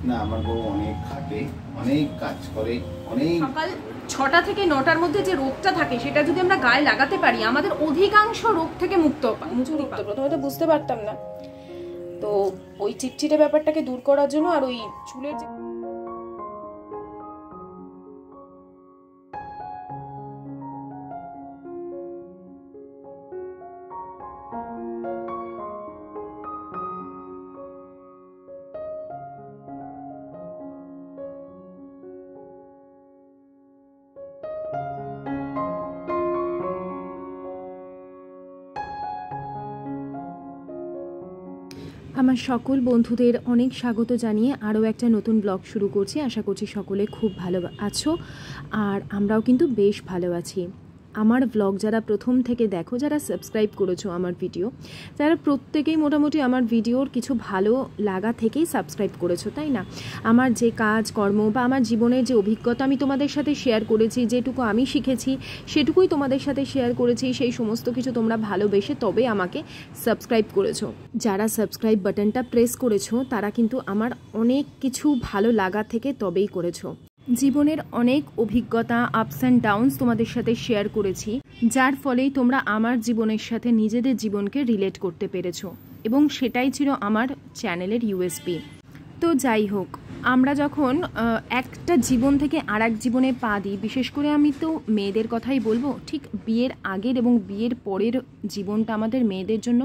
না, আমার বউ অনেক খাটে, অনেক কাজ করে, অনেক। সকাল 6টা থেকে 9টার মধ্যে যে রোগটা থাকে সেটা যদি আমরা গায়ে লাগাতে পারি আমাদের অধিকাংশ রোগ থেকে মুক্ত। প্রথমে তো বুঝতে পারতাম না, তো ওই চিটচিটে ব্যাপারটাকে দূর করার জন্য আর ওই চুলের যে আমার সকল বন্ধুদের অনেক স্বাগত জানিয়ে আরও একটা নতুন ব্লগ শুরু করছি। আশা করছি সকলে খুব ভালো আছো, আর আমরাও কিন্তু বেশ ভালো আছি। আমার ব্লগ যারা প্রথম থেকে দেখো, যারা সাবস্ক্রাইব করেছো আমার ভিডিও, যারা প্রত্যেকেই মোটামুটি আমার ভিডিওর কিছু ভালো লাগা থেকেই সাবস্ক্রাইব করেছো, তাই না? আমার যে কাজ কর্ম বা আমার জীবনের যে অভিজ্ঞতা আমি তোমাদের সাথে শেয়ার করেছি, যেটুকু আমি শিখেছি সেটুকুই তোমাদের সাথে শেয়ার করেছি, সেই সমস্ত কিছু তোমরা ভালোবেসে তবে আমাকে সাবস্ক্রাইব করেছো। যারা সাবস্ক্রাইব বাটনটা প্রেস করেছো তারা কিন্তু আমার অনেক কিছু ভালো লাগা থেকে তবেই করেছো। জীবনের অনেক অভিজ্ঞতা, আপস অ্যান্ড ডাউনস তোমাদের সাথে শেয়ার করেছি, যার ফলেই তোমরা আমার জীবনের সাথে নিজেদের জীবনকে রিলেট করতে পেরেছো, এবং সেটাই ছিল আমার চ্যানেলের ইউএসপি। তো যাই হোক, আমরা যখন একটা জীবন থেকে আর এক জীবনে পা দিই, বিশেষ করে আমি তো মেয়েদের কথাই বলবো, ঠিক বিয়ের আগের এবং বিয়ের পরের জীবনটা আমাদের মেয়েদের জন্য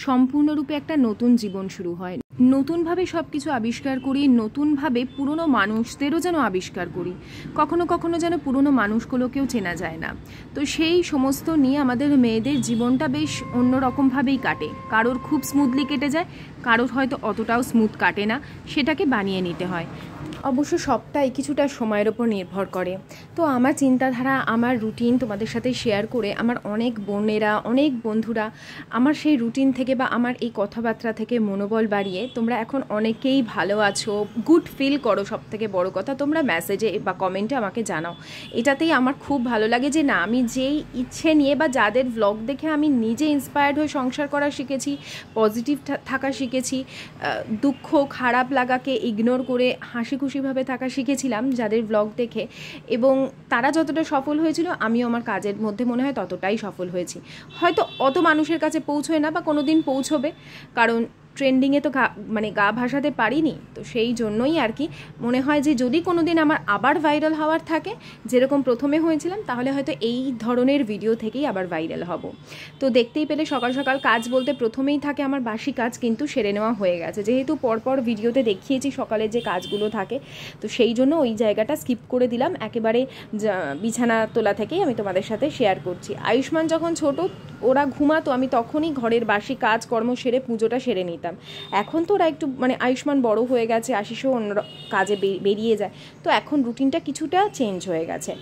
সম্পূর্ণরূপে একটা নতুন জীবন শুরু হয়। নতুনভাবে সব কিছু আবিষ্কার করি, নতুনভাবে পুরনো মানুষদেরও যেন আবিষ্কার করি, কখনো কখনো যেন পুরনো মানুষগুলোকেও চেনা যায় না। তো সেই সমস্ত নিয়ে আমাদের মেয়েদের জীবনটা বেশ অন্যরকমভাবেই কাটে। কারোর খুব স্মুথলি কেটে যায়, কারোর হয়তো অতটাও স্মুথ কাটে না, সেটাকে বানিয়ে নিতে হয়। অবশ্য সবটাই কিছুটা সময়ের ওপর নির্ভর করে। তো আমার চিন্তাধারা, আমার রুটিন তোমাদের সাথে শেয়ার করে আমার অনেক বোনেরা, অনেক বন্ধুরা আমার সেই রুটিন থেকে বা আমার এই কথাবার্তা থেকে মনোবল বাড়িয়ে তোমরা এখন অনেকেই ভালো আছো, গুড ফিল করো। সব থেকে বড়ো কথা, তোমরা মেসেজে বা কমেন্টে আমাকে জানাও। এটাতেই আমার খুব ভালো লাগে যে না, আমি যেই ইচ্ছে নিয়ে বা যাদের ভ্লগ দেখে আমি নিজে ইন্সপায়ার্ড হয়ে সংসার করা শিখেছি, পজিটিভ থাকা শিখেছি, দুঃখ খারাপ লাগাকে ইগনোর করে হাসি খুশিভাবে থাকা শিখেছিলাম যাদের ব্লগ দেখে, এবং তারা যতটা সফল হয়েছিল আমিও আমার কাজের মধ্যে মনে হয় ততটাই সফল হয়েছি। হয়তো অত মানুষের কাছে পৌঁছয় না বা কোনো দিন পৌঁছবে, কারণ ট্রেন্ডিংয়ে তো গা ভাসাতে পারিনি। তো সেই জন্যই আর কি মনে হয় যে যদি কোনো দিন আমার আবার ভাইরাল হওয়ার থাকে, যেরকম প্রথমে হয়েছিলাম, তাহলে হয়তো এই ধরনের ভিডিও থেকেই আবার ভাইরাল হব। তো দেখতেই পেলে সকাল সকাল কাজ বলতে প্রথমেই থাকে আমার বাসি কাজ, কিন্তু সেরে নেওয়া হয়ে গেছে। যেহেতু পরপর ভিডিওতে দেখিয়েছি সকালের যে কাজগুলো থাকে, তো সেই জন্য ওই জায়গাটা স্কিপ করে দিলাম। একেবারে বিছানা তোলা থেকেই আমি তোমাদের সাথে শেয়ার করছি। আয়ুষ্মান যখন ছোট, ওরা ঘুমাতো, আমি তখনই ঘরের বাসি কাজ কর্ম সেরে পুজোটা সেরে নিতাম। এখন তো ওরা একটু আয়ুষ্মান বড় হয়ে গেছে, আশিসও অন্য কাজে বেরিয়ে যায়, তো এখন রুটিনটা কিছুটা চেঞ্জ হয়ে গেছে।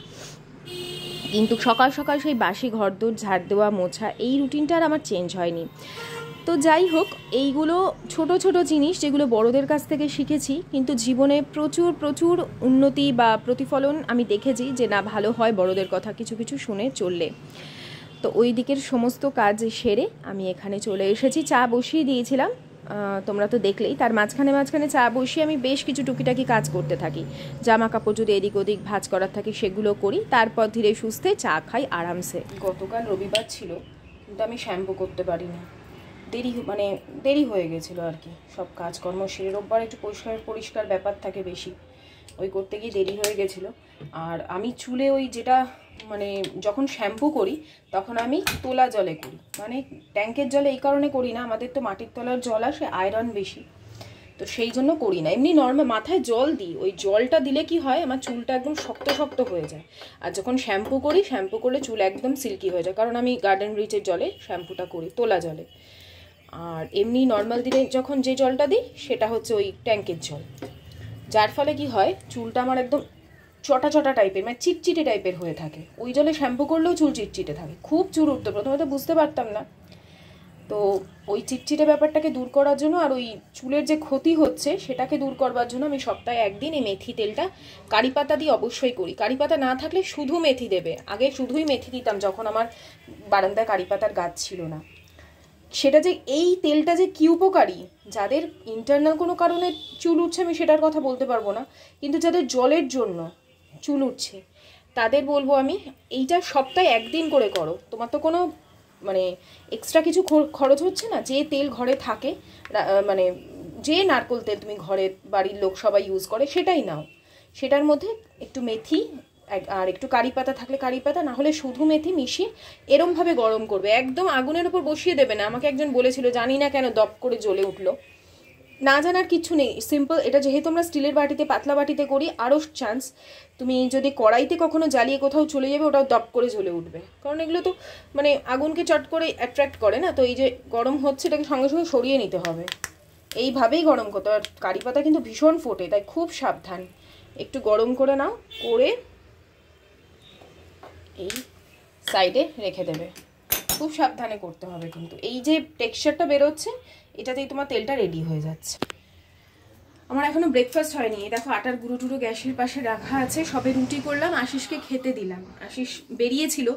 কিন্তু সকাল সকাল সেই বাসি ঘরদোর ঝাড় দেওয়া, মোছা, এই রুটিনটা আর আমার চেঞ্জ হয়নি। তো যাই হোক, এইগুলো ছোট ছোট জিনিস যেগুলো বড়দের কাছ থেকে শিখেছি, কিন্তু জীবনে প্রচুর প্রচুর উন্নতি বা প্রতিফলন আমি দেখেছি যে না, ভালো হয় বড়দের কথা কিছু কিছু শুনে চললে। তো ওই দিকের সমস্ত কাজ সেরে আমি এখানে চলে এসেছি। চা বসিয়ে দিয়েছিলাম, তোমরা তো দেখলেই। তার মাঝখানে চা বসিয়ে আমি বেশ কিছু টুকিটাকি কাজ করতে থাকি। জামা কাপড় যদি এদিক ওদিক ভাঁজ করার থাকে সেগুলো করি, তারপর ধীরে সুস্থে চা খাই আরামসে। গতকাল রবিবার ছিল, কিন্তু আমি শ্যাম্পু করতে পারিনি, দেরি হয়ে গেছিলো আর কি। সব কাজকর্ম সেরে, রোববার একটু পরিষ্কার ব্যাপার থাকে বেশি, ওই করতে গিয়ে দেরি হয়ে গেছিলো। আর আমি চুলে ওই যেটা যখন শ্যাম্পু করি তখন আমি তোলা জলে করি, ট্যাঙ্কের জলে এই কারণে করি না, আমাদের তো মাটির তলার জল আসে, আয়রন বেশি, তো সেই জন্য করি না। এমনি নর্মাল মাথায় জল দিই, ওই জলটা দিলে কি হয়, আমার চুলটা একদম শক্ত শক্ত হয়ে যায়। আর যখন শ্যাম্পু করি, শ্যাম্পু করলে চুল একদম সিল্কি হয়ে যায়, কারণ আমি গার্ডেন রিচের জলে শ্যাম্পুটা করি, তোলা জলে। আর এমনি নর্মাল দিলে যখন যে জলটা দিই সেটা হচ্ছে ওই ট্যাঙ্কের জল, যার ফলে কি হয়, চুলটা আমার একদম চটা চটা টাইপের, চিটচিটে টাইপের হয়ে থাকে। ওই জলে শ্যাম্পু করলেও চুল চিটচিটে থাকে, খুব চুল উঠতো। প্রথমে তো বুঝতে পারতাম না, তো ওই চিটচিটে ব্যাপারটাকে দূর করার জন্য আর ওই চুলের যে ক্ষতি হচ্ছে সেটাকে দূর করবার জন্য আমি সপ্তাহে একদিন এই মেথি তেলটা কারি পাতা দিয়ে অবশ্যই করি। কারি পাতা না থাকলে শুধু মেথি দেবে, আগে শুধুই মেথি দিতাম যখন আমার বারান্দায় কারি পাতার গাছ ছিল না, সেটা যে এই তেলটা যে কি উপকারী, যাদের ইন্টারনাল কোনো কারণে চুল উঠছে আমি সেটার কথা বলতে পারবো না, কিন্তু যাদের জলের জন্য চুল উঠছে তাদের বলবো আমি এইটা সপ্তাহে একদিন করে করো। তোমার তো কোনো মানে এক্সট্রা কিছু খরচ হচ্ছে না, যে তেল ঘরে থাকে মানে যে নারকেল তেল তুমি ঘরে বাড়ির লোক সবাই ইউজ করে সেটাই নাও, সেটার মধ্যে একটু মেথি আর একটু কারি পাতা থাকলে কারি পাতা, না হলে শুধু মেথি মিশিয়ে এরমভাবে গরম করবে, একদম আগুনের উপর বসিয়ে দেবে না। আমাকে একজন বলেছিল, জানি না কেন দপ করে জ্বলে উঠলো, না জানার কিছু নেই, সিম্পল। এটা যেহেতু আমরা স্টিলের বাটিতে পাতলা বাটিতে করি, আরও চান্স তুমি যদি কড়াইতে কখনো জ্বালিয়ে কোথাও চলে যাবে ওটাও দপ করে জ্বলে উঠবে, কারণ এগুলো তো মানে আগুনকে চট করে অ্যাট্রাক্ট করে না। তো এই যে গরম হচ্ছে এটাকে সঙ্গে সঙ্গে সরিয়ে নিতে হবে, এইভাবেই গরম করতে। আর কারি পাতা কিন্তু ভীষণ ফোটে, তাই খুব সাবধান। একটু গরম করে নাও, করে এই সাইডে রেখে দেবে, খুব সাবধানে করতে হবে কিন্তু। এই যে টেক্সচারটা বেরোচ্ছে এটাতেই তোমার তেলটা রেডি হয়ে যাচ্ছে। আমার এখনো ব্রেকফাস্ট হয়নি, দেখো আটার গুঁড়ো টুড়ো গ্যাসের পাশে রাখা আছে, সবে রুটি করলাম, আশিসকে খেতে দিলাম। আশিস বেরিয়েছিল,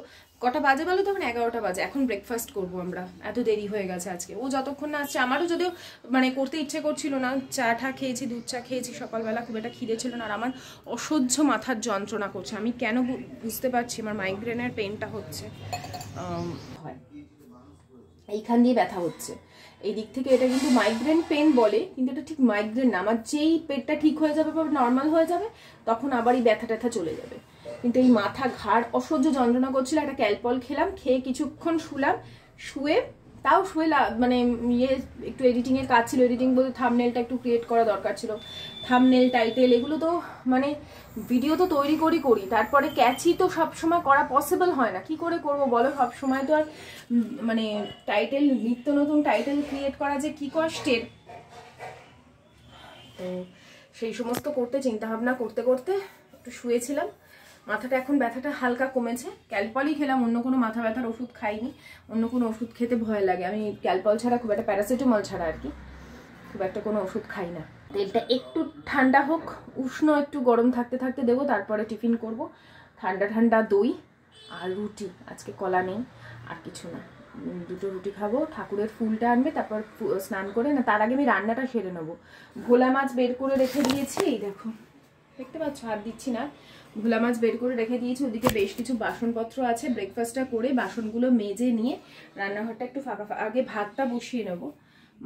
কটা বাজে বলো তখন? 11টা বাজে। এখন ব্রেকফাস্ট করব আমরা, এত দেরি হয়ে গেছে আজকে। ও যতক্ষণ না আসছে, আমারও যদিও মানে করতে ইচ্ছে করছিল না, চা ঠা খেয়েছি, দুধ চা খেয়েছি সকালবেলা, খুব একটা খিদে ছিল না। আর আমার অসহ্য মাথার যন্ত্রণা করছে, আমি কেন বুঝতে পারছি, আমার মাইগ্রেনের পেনটা হচ্ছে, হয় এইখান দিয়ে ব্যথা হচ্ছে এই দিক থেকে। এটা কিন্তু মাইগ্রেন পেন বলে, কিন্তু এটা ঠিক মাইগ্রেন না। আমার যেই পেটটা ঠিক হয়ে যাবে বা নর্মাল হয়ে যাবে তখন আবার এই ব্যথা ট্যাথা চলে যাবে, কিন্তু এই মাথা ঘাড় অসহ্য যন্ত্রণা করছিল। একটা ক্যালপল খেলাম, খেয়ে কিছুক্ষণ শুলাম, শুয়ে তাও শুয়ে মানে ইয়ে একটু এডিটিংয়ের কাজ ছিল, এডিটিং বলতে থাম্বনেলটা একটু ক্রিয়েট করা দরকার ছিল, থাম্বনেল টাইটেল এগুলো তো মানে ভিডিও তো তৈরি করি, তারপরে ক্যাচি তো সবসময় করা পসিবল হয় না, কি করে করব বলো? সবসময় তো আর মানে টাইটেল, নিত্য নতুন টাইটেল ক্রিয়েট করা যে কি কষ্টের। তো সেই সমস্ত করতে চিন্তা ভাবনা করতে করতে একটু শুয়েছিলাম, মাথাটা এখন ব্যথাটা হালকা কমেছে। ক্যালপলই খেলাম, অন্য কোনো মাথা ব্যথার ওষুধ খাইনি, অন্য কোনো ওষুধ খেতে ভয় লাগে। আমি ক্যালপল ছাড়া, খুব একটা প্যারাসিটামল ছাড়া আর কি, খুব একটা কোনো ওষুধ খাই না। তেলটা একটু ঠান্ডা হোক, উষ্ণ একটু গরম থাকতে থাকতে দেবো, তারপরে টিফিন করব। ঠান্ডা ঠান্ডা দই আর রুটি, আজকে কলা নেই আর কিছু না, দুটো রুটি খাবো। ঠাকুরের ফুলটা আনবে, তারপর স্নান করে না, তার আগে আমি রান্নাটা সেরে নেবো। ভোলা মাছ বের করে রেখে দিয়েছি, এই দেখো দেখতে পাচ্ছ, হাত দিচ্ছি না, ভোলা মাছ বের করে রেখে দিয়েছি। ওদিকে বেশ কিছু বাসনপত্র আছে, ব্রেকফাস্টটা করে বাসনগুলো মেজে নিয়ে রান্নাঘরটা একটু ফাঁকা আগে ভাতটা বসিয়ে নেবো,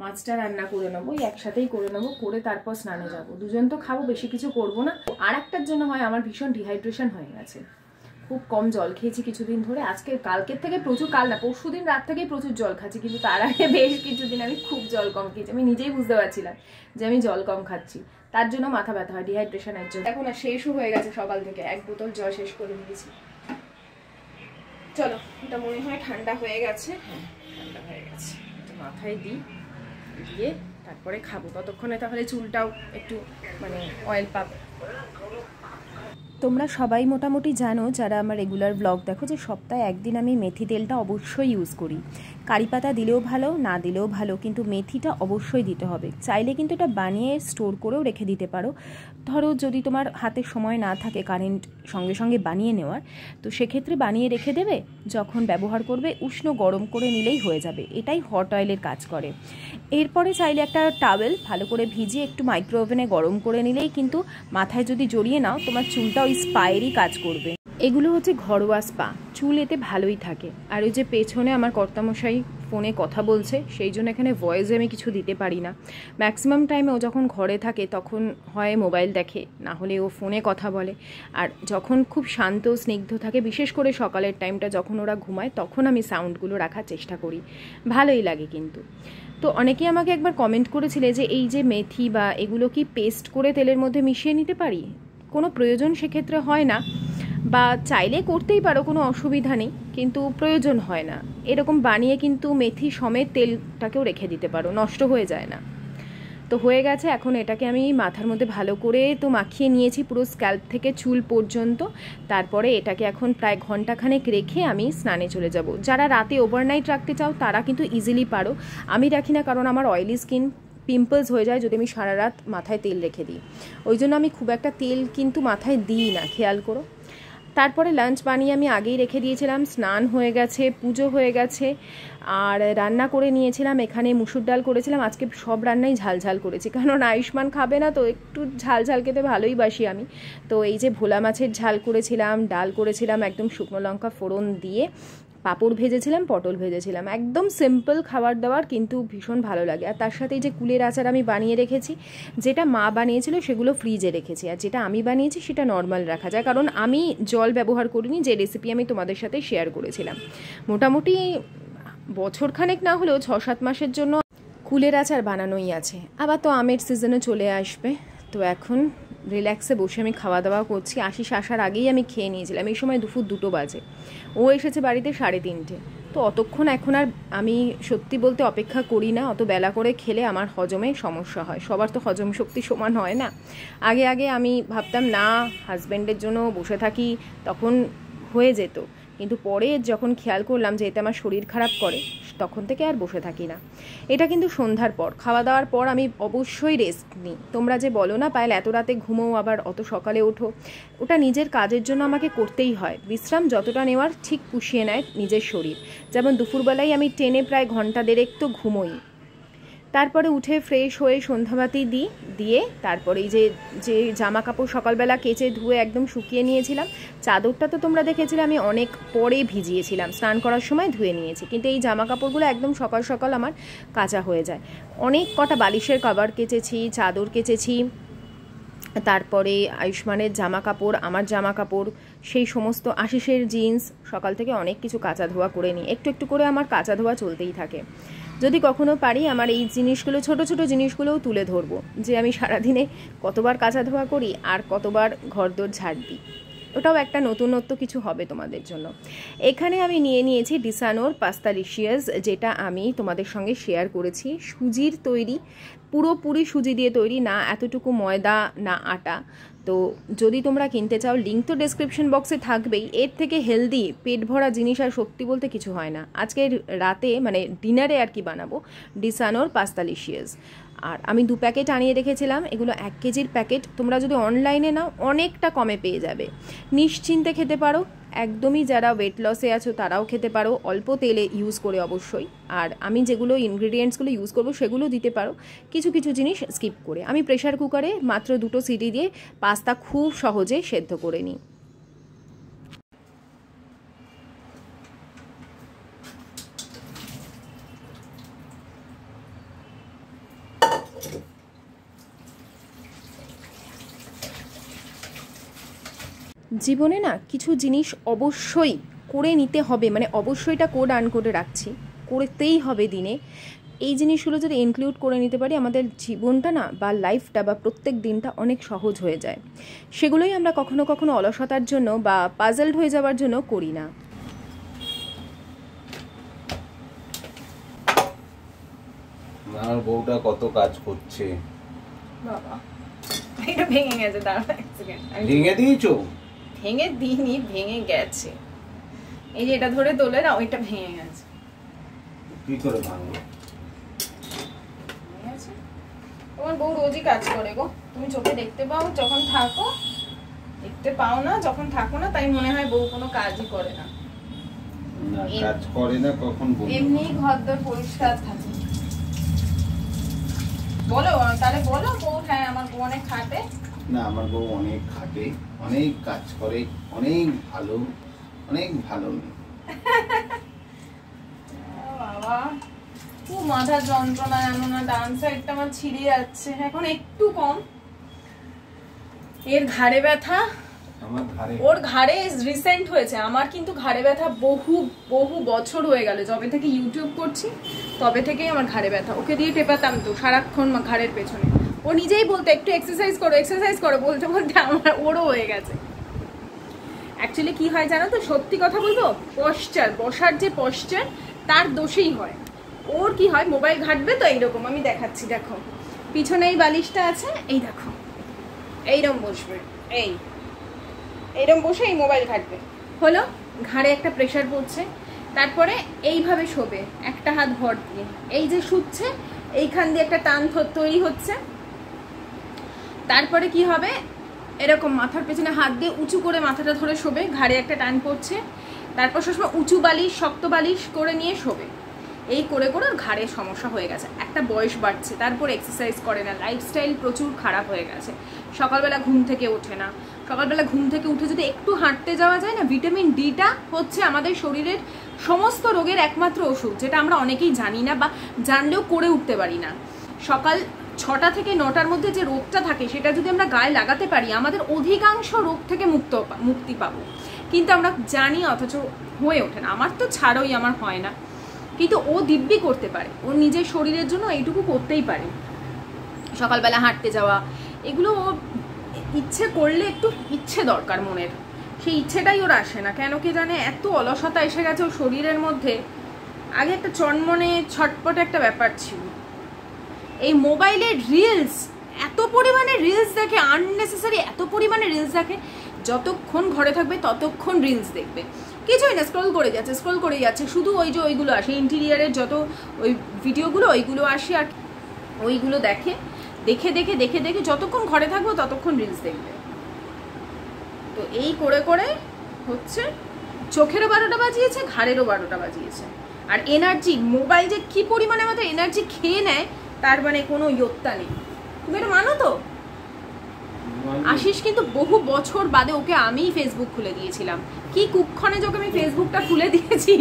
মাছটা রান্না করে নেবো, একসাথেই করে নেবো, করে তারপর স্নানে যাব। দুজন তো খাবো, বেশি কিছু করব না। আর একটার জন্য হয় আমার ভীষণ ডিহাইড্রেশন হয়ে গেছে, খুব কম জল খেয়েছি কিছুদিন ধরে। আজকে কালকের থেকে প্রচুর, কাল না পরশুদিন রাত থেকেই প্রচুর জল খাচ্ছি, কিন্তু তার আগে বেশ কিছুদিন আমি খুব জল কম খেয়েছি। আমি নিজেই বুঝতে পারছিলাম যে আমি জল কম খাচ্ছি, তার জন্য মাথা ব্যথা হয়, ডিহাইড্রেশনের জন্য। এখন আর শেষও হয়ে গেছে, সকাল থেকে 1 বোতল জল শেষ করে দিয়েছি। চলো, এটা মনে হয় ঠান্ডা হয়ে গেছে, হ্যাঁ ঠান্ডা হয়ে গেছে, এটা মাথায় দিই, দিয়ে তারপরে খাবো। ততক্ষণে তাহলে চুলটাও একটু মানে অয়েল পাবে। তোমরা সবাই মোটামুটি জানো যারা আমার রেগুলার ব্লগ দেখো, যে সপ্তাহে একদিন আমি মেথি তেলটা অবশ্যই ইউজ করি। কারি পাতা দিলেও ভালো, না দিলেও ভালো, কিন্তু মেথিটা অবশ্যই দিতে হবে। চাইলে কিন্তু এটা বানিয়ে স্টোর করেও রেখে দিতে পারো। ধরো যদি তোমার হাতে সময় না থাকে কারেন্ট সঙ্গে সঙ্গে বানিয়ে নেওয়ার, তো সেক্ষেত্রে বানিয়ে রেখে দেবে, যখন ব্যবহার করবে উষ্ণ গরম করে নিলেই হয়ে যাবে। এটাই হট অয়েলের কাজ করে। এরপরে চাইলে একটা টাওয়েল ভালো করে ভিজিয়ে একটু মাইক্রো ওভেনে গরম করে নিলেই কিন্তু মাথায় যদি জড়িয়ে নাও, তোমার চুলটা ওই স্পায়েরই কাজ করবে। এগুলো হচ্ছে ঘরোয়া স্পা, চুল এতে ভালোই থাকে। আর ওই যে পেছনে আমার কর্তামশাই ফোনে কথা বলছে, সেই জন্য এখানে ভয়েসে আমি কিছু দিতে পারি না। ম্যাক্সিমাম টাইমে ও যখন ঘরে থাকে তখন হয় মোবাইল দেখে, না হলে ও ফোনে কথা বলে। আর যখন খুব শান্ত স্নিগ্ধ থাকে, বিশেষ করে সকালের টাইমটা যখন ওরা ঘুমায়, তখন আমি সাউন্ডগুলো রাখার চেষ্টা করি, ভালোই লাগে কিন্তু। তো অনেকেই আমাকে একবার কমেন্ট করেছিলে যে এই যে মেথি বা এগুলো কি পেস্ট করে তেলের মধ্যে মিশিয়ে নিতে পারি? কোনো প্রয়োজন সেক্ষেত্রে হয় না, বা চাইলে করতেই পারো, কোনো অসুবিধা নেই, কিন্তু প্রয়োজন হয় না। এরকম বানিয়ে কিন্তু মেথি সমেত তেলটাকেও রেখে দিতে পারো, নষ্ট হয়ে যায় না। তো হয়ে গেছে, এখন এটাকে আমি মাথার মধ্যে ভালো করে তো মাখিয়ে নিয়েছি পুরো স্ক্যাল্প থেকে চুল পর্যন্ত। তারপরে এটাকে এখন প্রায় ঘন্টাখানেক রেখে আমি স্নানে চলে যাব। যারা রাতে ওভারনাইট রাখতে চাও তারা কিন্তু ইজিলি পারো, আমি রাখি না, কারণ আমার অয়েলি স্কিন, পিম্পলস হয়ে যায় যদি আমি সারা রাত মাথায় তেল রেখে দিই। ওই জন্য আমি খুব একটা তেল কিন্তু মাথায় দিই না, খেয়াল করো। তারপরে লাঞ্চ বানিয়ে আমি আগেই রেখে দিয়েছিলাম, স্নান হয়ে গেছে, পুজো হয়ে গেছে, আর রান্না করে নিয়েছিলাম। এখানে মুসুর ডাল করেছিলাম, আজকে সব রান্নাই ঝাল ঝাল করেছি, কারণ আয়ুষ্মান খাবে না, তো একটু ঝাল ঝাল খেতে ভালোই বাসি আমি। তো এই যে ভোলা মাছের ঝাল করেছিলাম, ডাল করেছিলাম একদম শুকনো লঙ্কা ফোড়ন দিয়ে, পাঁপড় ভেজেছিলাম, পটল ভেজেছিলাম, একদম সিম্পল খাবার দাবার, কিন্তু ভীষণ ভালো লাগে। আর তার সাথে এই যে কুলের আচার আমি বানিয়ে রেখেছি, যেটা মা বানিয়েছিল সেগুলো ফ্রিজে রেখেছি, আর যেটা আমি বানিয়েছি সেটা নর্মাল রাখা যায়, কারণ আমি জল ব্যবহার করিনি, যে রেসিপি আমি তোমাদের সাথে শেয়ার করেছিলাম। মোটামুটি বছরখানেক না হলেও 6-7 মাসের জন্য কুলের আচার বানানোই আছে। আবার তো আমের সিজনে চলে আসবে, তো এখন রিল্যাক্সে বসে আমি খাওয়া দাওয়া করছি। আশিস আসার আগেই আমি খেয়ে নিয়েছিলাম, এই সময় দুপুর 2টো বাজে, ও এসেছে বাড়িতে 3:30, তো অতক্ষণ এখন আর আমি সত্যি বলতে অপেক্ষা করি না। অত বেলা করে খেলে আমার হজমে সমস্যা হয়, সবার তো হজম শক্তি সমান হয় না। আগে আগে আমি ভাবতাম না, হাজব্যান্ডের জন্য বসে থাকি, তখন হয়ে যেত, কিন্তু পরে যখন খেয়াল করলাম যে এতে আমার শরীর খারাপ করে, তখন থেকে আর বসে থাকি না। এটা কিন্তু সন্ধ্যার পর, খাওয়া দাওয়ার পর আমি অবশ্যই রেস্ট নিই। তোমরা যে বলো না পায়েল এত রাতে ঘুমোও আবার অত সকালে ওঠো, ওটা নিজের কাজের জন্য আমাকে করতেই হয়। বিশ্রাম যতটা নেওয়ার ঠিক পুষিয়ে নেয় নিজের শরীর। যেমন দুপুরবেলায় আমি টেনে প্রায় 1.5 ঘন্টা তো ঘুমোই, তারপরে উঠে ফ্রেশ হয়ে সন্ধ্যাবাতি দিয়ে তারপরে এই যে জামা কাপড় সকালবেলা কেচে ধুয়ে একদম শুকিয়ে নিয়েছিলাম, চাদরটা তো তোমরা দেখেছিলে আমি অনেক পরে ভিজিয়েছিলাম, স্নান করার সময় ধুয়ে নিয়েছি, কিন্তু এই জামা কাপড়গুলো একদম সকাল সকাল আমার কাচা হয়ে যায়। অনেক কটা বালিশের কভার কেচেছি, চাদর কেচেছি, তারপরে আয়ুষ্মানের জামা কাপড়, আমার জামা কাপড়, সেই সমস্ত, আশিসের জিন্স, সকাল থেকে অনেক কিছু কাচা ধোয়া করে নিই। একটু একটু করে আমার কাচা ধোয়া চলতেই থাকে। যদি কখনো পারি আমার এই জিনিসগুলো, ছোট ছোট জিনিসগুলোও তুলে ধরবো, যে আমি সারাদিনে কতবার কাচা ধোয়া করি আর কতবার ঘরদোর ঝাড় দিই। ওটাও একটা নতুনত্ব কিছু হবে তোমাদের জন্য। এখানে আমি নিয়েছি ডিসানোর পাস্তালিশিয়াস, যেটা আমি তোমাদের সঙ্গে শেয়ার করেছি। সুজির তৈরি, পুরোপুরি সুজি দিয়ে তৈরি, না এতটুকু ময়দা না আটা। তো যদি তোমরা কিনতে চাও, লিঙ্ক তো ডেসক্রিপশন বক্সে থাকবেই। এর থেকে হেলদি পেট ভরা জিনিস আর সত্যি বলতে কিছু হয় না। আজকে রাতে মানে ডিনারে আর কি বানাবো ডিসানোর পাস্তালিশিয়াস, আর আমি 2 প্যাকেট আনিয়ে রেখেছিলাম। এগুলো 1 কেজির প্যাকেট, তোমরা যদি অনলাইনে নাও অনেকটা কমে পেয়ে যাবে। নিশ্চিন্তে খেতে পারো, একদমই যারা ওয়েট লসে আছো তারাও খেতে পারো, অল্প তেলে ইউজ করে অবশ্যই। আর আমি যেগুলো ইনগ্রিডিয়েন্টসগুলো ইউজ করবো সেগুলো দিতে পারো, কিছু কিছু জিনিস স্কিপ করে। আমি প্রেশার কুকারে মাত্র 2টো সিটি দিয়ে পাস্তা খুব সহজে সেদ্ধ করে নিই। জীবনে না কিছু জিনিস অবশ্যই করে নিতে হবে, মানে অবশ্যইটা কোড আন করে রাখছি, করতেই হবে দিনে। এই জিনিসগুলো যদি ইনক্লুড করে নিতে পারি, আমাদের জীবনটা না বা লাইফটা বা প্রত্যেক দিনটা অনেক সহজ হয়ে যায়। সেগুলোই আমরা কখনো কখনো অলসতার জন্য বা পাজলড হয়ে যাওয়ার জন্য করি না। আমার বউটা কত কাজ করছে বাবা, এটা ভেঙে গেছে, দাঁড়াও এক সেকেন্ড। ভেঙে দিয়েছো? ভেঙে দিইনি, ভেঙে গেছে। এই যে এটা ধরে তোলে না, ওইটা ভেঙে গেছে। কি করে ভাঙলো? তোমার বউ রোজই কাজ করে গো, তুমি চোখে দেখতে পাও যখন থাকো, দেখতে পাও না যখন থাকো না, তাই মনে হয় বউ কোনো কাজই করে না। না, কাজ করে না কখন বলবো? এমনি ঘরদোর পরিষ্কার থাকে। বলো তাহলে, বলো বউ। হ্যাঁ, আমার বউ অনেক খাটে। না, আমার বউ অনেক খাটে, অনেক কাজ করে, অনেক ভালো, অনেক ভালো মেয়ে। বাবা, খুব মাথা যন্ত্রণা, এমন না ডান সাইডটা আমার ছিঁড়ে যাচ্ছে, এখন একটু কম। এর ঘাড়ে ব্যথা, আমার ঘাড়ে, ওর ঘাড়ে রিসেন্ট হয়েছে। আমার কিন্তু ঘাড়ে ব্যথা বহু বহু বছর হয়ে গেল, যবে থেকে ইউটিউব করছি তবে থেকেই আমার ঘাড়ে ব্যথা। ওকে দিয়ে টেপাতাম তো সারাক্ষণ ঘাড়ের পেছনে, ও নিজেই বলতো একটু এক্সারসাইজ করো এক্সারসাইজ করো, বলতে বলতে আমার ওরও হয়ে গেছে। অ্যাকচুয়ালি কি হয় জানো তো, সত্যি কথা বলবো, পশ্চার, বসার যে পশ্চার, তার দোষেই হয়। ওর কি হয়, মোবাইল ঘাটবে তো এইরকম, আমি দেখাচ্ছি, দেখো পিছনে এই বালিশটা আছে, এই দেখো এইরকম বসবে, এইরকম বসে এই মোবাইল ঘাটবে, হলো ঘাড়ে একটা প্রেশার পড়ছে। তারপরে এইভাবে শোবে একটা হাত ভর দিয়ে, এই যে শুচ্ছে এইখান দিয়ে একটা টান তৈরি হচ্ছে। তারপরে কি হবে, এরকম মাথার পেছনে হাত দিয়ে উঁচু করে মাথাটা ধরে শোবে, ঘাড়ে একটা টান পড়ছে, তারপর সবসময় উঁচু বালিশ শক্ত বালিশ করে নিয়ে শোবে। এই করে করে ওর ঘাড়ের সমস্যা হয়ে গেছে, একটা বয়স বাড়ছে, তারপর এক্সারসাইজ করে না, লাইফস্টাইল প্রচুর খারাপ হয়ে গেছে, সকালবেলা ঘুম থেকে ওঠে না। সকালবেলা ঘুম থেকে উঠে যদি একটু হাঁটতে যাওয়া যায় না, ভিটামিন ডিটা হচ্ছে আমাদের শরীরের সমস্ত রোগের একমাত্র ওষুধ, যেটা আমরা অনেকেই জানি না বা জানলেও করে উঠতে পারি না। সকাল 6টা থেকে 9টার মধ্যে যে রোগটা থাকে সেটা যদি আমরা গায়ে লাগাতে পারি, আমাদের অধিকাংশ রোগ থেকে মুক্তি পাবো। কিন্তু আমরা জানি, অথচ হয়ে ওঠে না। আমার তো ছাড়োই, আমার হয় না, কিন্তু ও দিব্যি করতে পারে, ও নিজের শরীরের জন্য এইটুকু করতেই পারে। সকালবেলা হাঁটতে যাওয়া, এগুলো ও ইচ্ছে করলে, একটু ইচ্ছে দরকার মনের, সেই ইচ্ছেটাই ওর আসে না কেন কে জানে। এত অলসতা এসে গেছে ওর শরীরের মধ্যে। আগে একটা চনমনে ছটপটে একটা ব্যাপার ছিল। এই মোবাইলের রিলস, এত পরিমাণে রিলস দেখে, আননেসেসারি এত পরিমাণে রিলস দেখে, যতক্ষণ ঘরে থাকবে ততক্ষণ রিলস দেখবে, কিছুই না, স্ক্রল করে যাচ্ছে, শুধু ওই যে ওইগুলো আসে ইন্টেরিয়ারের যত ওই ভিডিওগুলো, ওইগুলো আসে আর ওইগুলো দেখে যতক্ষণ ঘরে থাকবো ততক্ষণ রিলস দেখবে। তো এই করে করে হচ্ছে চোখেরও 12টা বাজিয়েছে, ঘাড়েরও 12টা বাজিয়েছে। আর এনার্জি, মোবাইল যে কি পরিমাণে আমাদের এনার্জি খেয়ে নেয় তার মানে কোনো ইয়ত্তা নেই। তুমি এটা মানো তো? আশিস কিন্তু বহু বছর বাদে ওকে আমিই ফেসবুক খুলে দিয়েছিলাম। কি কুক্ষণে যখন আমি ফেসবুকটা খুলে দিয়েছি,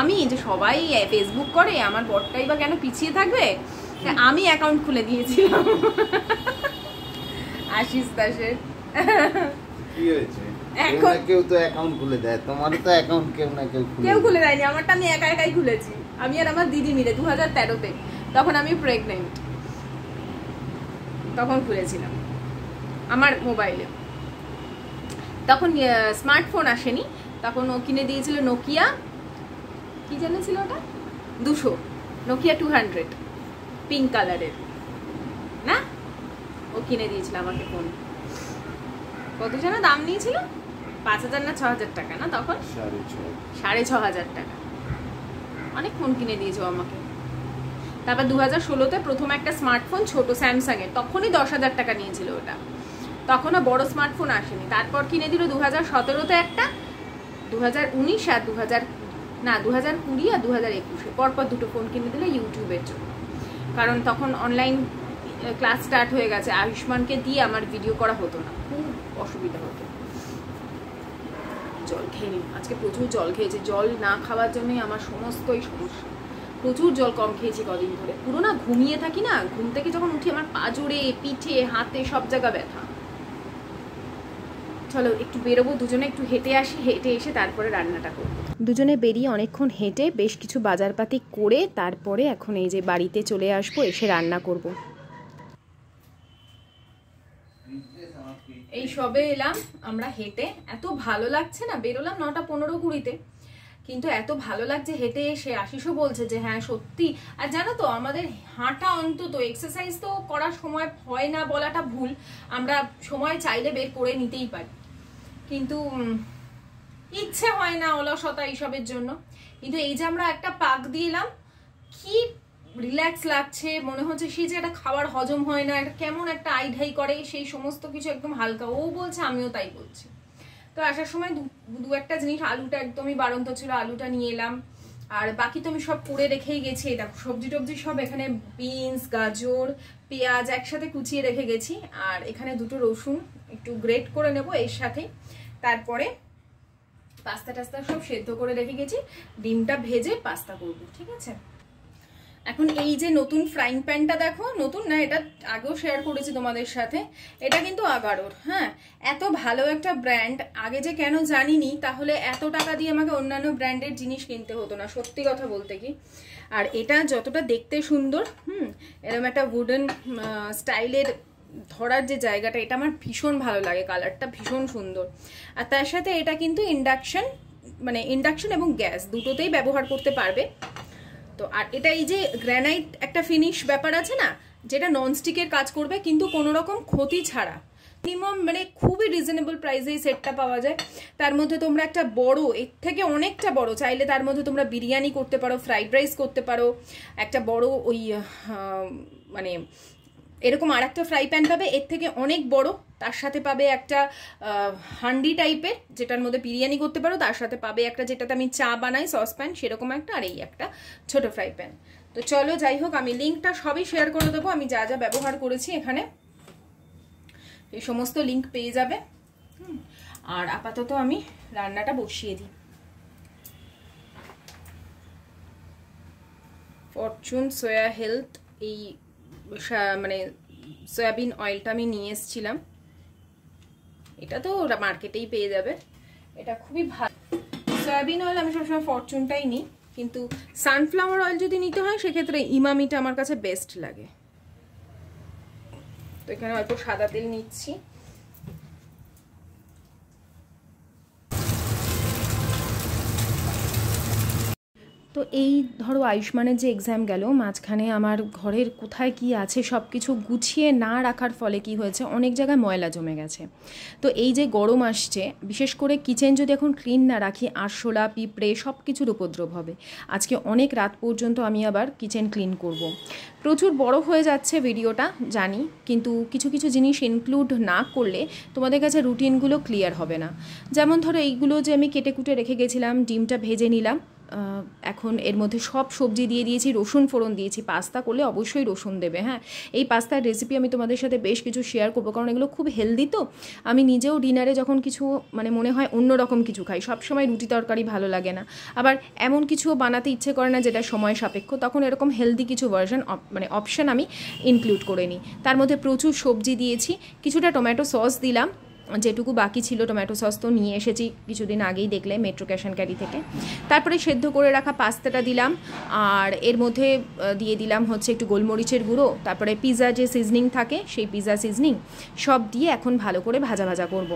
আমি যে সবাই ফেসবুক করে, আমার বরটাই বা কেন পিছিয়ে থাকবে, আমি অ্যাকাউন্ট খুলে দিয়েছিলাম আশিস দাসের। কি হয়েছে? কেউ তো অ্যাকাউন্ট খুলে দেয়, তোমারও তো অ্যাকাউন্ট কেউ খুলে দেয়নি। আমারটা আমি একাই খুলেছি, আমি আর আমার দিদি মিলে 2013-তে, তখন আমি প্রেগনেন্ট, তখন খুলেছিলাম আমার মোবাইলে। তখন স্মার্টফোন আসেনি, তখন ও কিনে দিয়েছিল নোকিয়া, কি জানেছিল ওটা, 200, নোকিয়া 200 পিঙ্ক কালারের না, ও কিনে দিয়েছিল আমাকে ফোন। কত যেন দাম নিয়েছিল, 5,000 না 6,000 টাকা না, তখন 6,500 টাকা। অনেক ফোন কিনে দিয়েছো আমাকে। তারপর 2016-তে প্রথম একটা স্মার্টফোন, ছোট স্যামসাং এর, তখনই 10,000 টাকা নিয়েছিল ওটা, তখনও বড় স্মার্টফোন আসেনি। তারপর কিনে দিল 2017-তে একটা, 2019 আর 2020 আর 2021-এ পরপর দুটো ফোন কিনে দিল ইউটিউবের জন্য। কারণ তখন অনলাইন ক্লাস স্টার্ট হয়ে গেছে, আয়ুষ্মানকে দিয়ে আমার ভিডিও করা হতো না, খুব অসুবিধা হতো। জল খেয়ে নিই, আজকে প্রচুর জল খেয়েছি, জল না খাওয়ার জন্যই আমার সমস্তই সমস্যা। প্রচুর জল কম খেয়েছি কদিন ধরে, পুরো না ঘুমিয়ে থাকি না, ঘুম থেকে যখন উঠি আমার পাজরে, পিঠে, হাতে সব জায়গা ব্যথা। চলো একটু বেরোবো, দুজনে একটু হেঁটে আসি, হেঁটে এসে তারপরে রান্নাটা করবো। দুজনে বেরিয়ে অনেকক্ষণ হেঁটে বেশ কিছু বাজারপাতি করে তারপরে এখন এই যে বাড়িতে চলে আসবো, এসে রান্না করব। এই সবে এলাম আমরা হেঁটে, এত ভালো লাগছে না, বেরোলাম 9টা 15-20-তে, কিন্তু এত ভালো লাগছে হেঁটে এসে। আশিসও বলছে যে হ্যাঁ সত্যি। আর জানো তো, আমাদের হাঁটা, অন্তত এক্সারসাইজ তো করার সময় হয় না বলাটা ভুল, আমরা সময় চাইলে বের করে নিতেই পারি, কিন্তু ইচ্ছে হয় না, অলসতা এইসবের জন্য। কিন্তু এই যে আমরা একটা পাক দিলাম, কি রিল্যাক্স লাগছে, মনে হচ্ছে সেই যে একটা খাবার হজম হয় না, একটা কেমন একটা আইঢাই করে, সেই সমস্ত কিছু একদম হালকা। ও বলছে, আমিও তাই বলছি। তো আসার সময় দু একটা জিনিস, আলুটা একদমই বাড়ন্ত ছিল, আলুটা নিয়ে এলাম, আর বাকি তো আমি সব করে রেখেই গেছি। দেখো সবজি টবজি সব এখানে, বিনস, গাজর, পেঁয়াজ একসাথে কুচিয়ে রেখে গেছি, আর এখানে দুটো রসুন একটু গ্রেট করে নেব এর সাথে। তারপরে পাস্তা টাস্তা সব সেদ্ধ করে রেখে গেছি, ডিমটা ভেজে পাস্তা করবো, ঠিক আছে। এখন এই যে নতুন ফ্রাইং প্যানটা দেখো, নতুন না, এটা আগেও শেয়ার করেছি তোমাদের সাথে, এটা কিন্তু আগারোর। হ্যাঁ, এত ভালো একটা ব্র্যান্ড, আগে যে কেন জানিনি, তাহলে এত টাকা দিয়ে আমাকে অন্যান্য ব্র্যান্ডের জিনিস কিনতে হতো না, সত্যি কথা বলতে কি। আর এটা যতটা দেখতে সুন্দর, এরকম একটা উডেন স্টাইলের ধরার যে জায়গাটা, এটা আমার ভীষণ ভালো লাগে, কালারটা ভীষণ সুন্দর। আর তার সাথে এটা কিন্তু ইন্ডাকশন এবং গ্যাস দুটোতেই ব্যবহার করতে পারবে। তো আর এটা এই যে গ্রানাইট একটা ফিনিশ ব্যাপার আছে না, যেটা ননস্টিকের কাজ করবে কিন্তু কোনো রকম ক্ষতি ছাড়া, মিনিমাম খুবই রিজনেবল প্রাইসে এই সেটটা পাওয়া যায়। তার মধ্যে তোমরা একটা বড়, এর থেকে অনেকটা বড় চাইলে তার মধ্যে তোমরা বিরিয়ানি করতে পারো, ফ্রাইড রাইস করতে পারো, একটা বড় ওই এরকম আর একটা ফ্রাই প্যান পাবে, এর থেকে অনেক বড় তার সাথে পাবে একটা হান্ডি টাইপের, যেটার মধ্যে বিরিয়ানি করতে পারো, তার সাথে পাবে একটা যেটাতে আমি চা বানাই সসপ্যান, সেরকম একটা, আর এই একটা ছোট ফ্রাই প্যান। তো চলো যাই হোক, আমি লিঙ্কটা সবই শেয়ার করে দেবো, আমি যা যা ব্যবহার করেছি এখানে এই সমস্ত লিঙ্ক পেয়ে যাবে। আর আপাতত আমি রান্নাটা বসিয়ে দিই। ফরচুন সোয়া হেলথ এই মানে সয়াবিন অয়েলটা আমি নিয়ে এসেছিলাম, এটা তো মার্কেটেই পেয়ে যাবে, এটা খুবই ভালো। সয়াবিন অয়েল আমি সবসময় ফরচুনটাই নিই, কিন্তু সানফ্লাওয়ার অয়েল যদি নিতে হয় সেক্ষেত্রে ইমামিটা আমার কাছে বেস্ট লাগে। তো এখানে অল্প সাদা তেল নিচ্ছি। তো এই ধরো আয়ুষ্মানের যে এক্সাম গেল, মাঝখানে আমার ঘরের কোথায় কি আছে সব কিছু গুছিয়ে না রাখার ফলে কি হয়েছে, অনেক জায়গায় ময়লা জমে গেছে। তো এই যে গরম আসছে, বিশেষ করে কিচেন যদি এখন ক্লিন না রাখি, আরশোলা পিঁপড়ে সব কিছুর উপদ্রব হবে। আজকে অনেক রাত পর্যন্ত আমি আবার কিচেন ক্লিন করব। প্রচুর বড় হয়ে যাচ্ছে ভিডিওটা জানি, কিন্তু কিছু কিছু জিনিস ইনক্লুড না করলে তোমাদের কাছে রুটিনগুলো ক্লিয়ার হবে না। যেমন ধরো এইগুলো যে আমি কেটে কুটে রেখে গেছিলাম, ডিমটা ভেজে নিলাম, এখন এর মধ্যে সব সবজি দিয়ে দিয়েছি, রসুন ফোড়ন দিয়েছি। পাস্তা করলে অবশ্যই রসুন দেবে, হ্যাঁ। এই পাস্তার রেসিপি আমি তোমাদের সাথে বেশ কিছু শেয়ার করবো, কারণ এগুলো খুব হেলদি। তো আমি নিজেও ডিনারে যখন কিছু মানে মনে হয় অন্যরকম কিছু খাই, সবসময় রুটি তরকারি ভালো লাগে না, আবার এমন কিছুও বানাতে ইচ্ছে করে না যেটা সময় সাপেক্ষ, তখন এরকম হেলদি কিছু ভার্সন মানে অপশান আমি ইনক্লুড করে নিই। তার মধ্যে প্রচুর সবজি দিয়েছি, কিছুটা টমেটো সস দিলাম, যেটুকু বাকি ছিল টমেটো সস তো নিয়ে এসেছি কিছুদিন আগেই, দেখলে মেট্রো ক্যাশ অ্যান্ড ক্যারি থেকে। তারপরে সেদ্ধ করে রাখা পাস্তাটা দিলাম, আর এর মধ্যে দিয়ে দিলাম হচ্ছে একটু গোলমরিচের গুঁড়ো, তারপরে পিৎজা যে সিজনিং থাকে সেই পিৎজা সিজনিং সব দিয়ে এখন ভালো করে ভাজা ভাজা করব।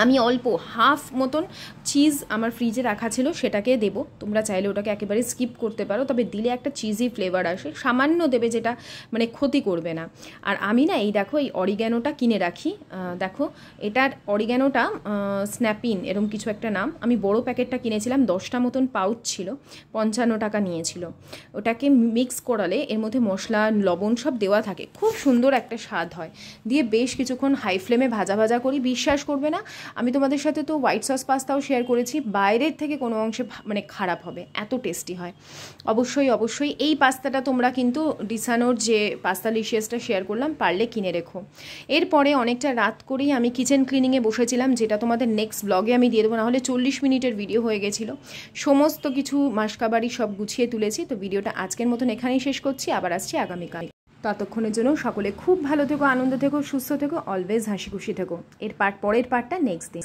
আমি অল্প হাফ মতন চিজ আমার ফ্রিজে রাখা ছিল, সেটাকে দেবো। তোমরা চাইলে ওটাকে একেবারে স্কিপ করতে পারো, তবে দিলে একটা চিজি ফ্লেভার আসে, সামান্য দেবে, যেটা মানে ক্ষতি করবে না। আর আমি না এই দেখো এই অরিগ্যানোটা কিনে রাখি, দেখো এটার অরিগ্যানোটা স্ন্যাপিন এরকম কিছু একটা নাম। আমি বড় প্যাকেটটা কিনেছিলাম, 10টা মতন পাউচ ছিল, 55 টাকা নিয়েছিল। ওটাকে মিক্স করালে এর মধ্যে মশলা লবণ সব দেওয়া থাকে, খুব সুন্দর একটা স্বাদ হয়। দিয়ে বেশ কিছুক্ষণ হাই ফ্লেমে ভাজা ভাজা করি। বিশ্বাস করবে না, আমি তোমাদের সাথে তো হোয়াইট সস পাস্তাও শেয়ার করেছি, বাইরের থেকে কোনো অংশে মানে খারাপ হবে, এত টেস্টি হয়। অবশ্যই অবশ্যই এই পাস্তাটা তোমরা কিন্তু ডিসানোর যে পাস্তা লিশিয়াসটা শেয়ার করলাম, পারলে কিনে রেখো। এরপরে অনেকটা রাত করেই আমি কিচেন ক্লিনিংয়ে বসেছিলাম, যেটা তোমাদের নেক্সট ব্লগে আমি দিয়ে দেবো, নাহলে 40 মিনিটের ভিডিও হয়ে গেছিলো। সমস্ত কিছু মাসকাবাড়ি সব গুছিয়ে তুলেছি। তো ভিডিওটা আজকের মতন এখানেই শেষ করছি, আবার আসছি আগামীকাল। ততক্ষণের জন্য সকলে খুব ভালো থেকো, আনন্দ থেকো, সুস্থ থেকো, অলওয়েজ হাসি খুশি থেকো। পরের পার্টটা নেক্সট দিন।